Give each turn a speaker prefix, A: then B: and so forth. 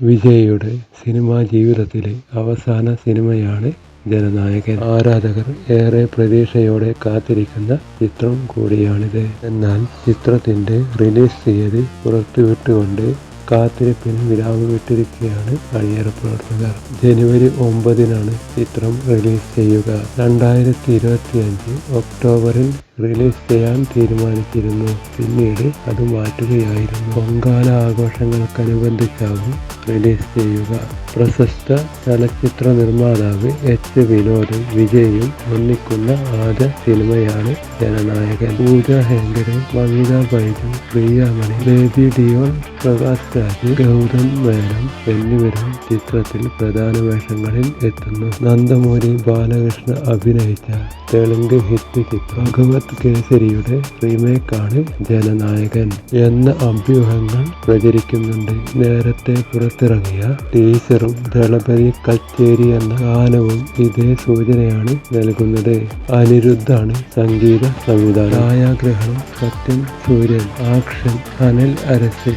A: വിജയുടെ സിനിമാ ജീവിതത്തിലെ അവസാന സിനിമയാണ് ജനനായകൻ. ആരാധകർ ഏറെ പ്രതീക്ഷയോടെ കാത്തിരിക്കുന്ന ചിത്രം കൂടിയാണിത്. എന്നാൽ ചിത്രത്തിന്റെ റിലീസ് തീയതി പുറത്തുവിട്ടുകൊണ്ട് കാത്തിരിപ്പിന് വിരാമമിട്ടിരിക്കുകയാണ് അണിയറ പ്രവർത്തകർ. ജനുവരി 9 ചിത്രം റിലീസ് ചെയ്യുക. 2025 ഒക്ടോബറിൽ റിലീസ് ചെയ്യാൻ തീരുമാനിച്ചിരുന്നു. പിന്നീട് അത് മാറ്റുകയായിരുന്നു. പൊങ്കാല ആഘോഷങ്ങൾക്കനുബന്ധിച്ചാവും റിലീസ് ചെയ്യുക. പ്രശസ്ത ചലച്ചിത്ര നിർമ്മാതാവ് എച്ച് വിനോദ് വിജയും ഒന്നിക്കുന്ന ആദ്യ സിനിമയാണ് ജനനായകൻ. പൂജ ഹെഗ്ഡെ, മമിത ബൈജു, പ്രിയമണി, ബേബി ഡിയോൾ, പ്രകാശ് രാജ്, ഗൗതം മേനൻ എന്നിവരും ചിത്രത്തിൽ പ്രധാന വേഷങ്ങളിൽ എത്തുന്നു. നന്ദമൂരി ബാലകൃഷ്ണ അഭിനയിച്ച തെലുങ്ക് ഹിറ്റ് ചിത്രം ഭഗവത് കേസരിയുടെ റീമേക്കാണ് ജനനായകൻ എന്ന അഭ്യൂഹങ്ങൾ പ്രചരിക്കുന്നുണ്ട്. നേരത്തെ പുറത്തിറങ്ങിയ ടീസറും ദളപതി കച്ചേരി എന്ന ഗാനവും ഇതേ സൂചനയാണ് നൽകുന്നത്. അനിരുദ്ധാണ് സംഗീത സംവിധാനം. ഛായാഗ്രഹണം സത്യൻ സൂര്യൻ. ആക്ഷൻ അനിൽ അരസ്.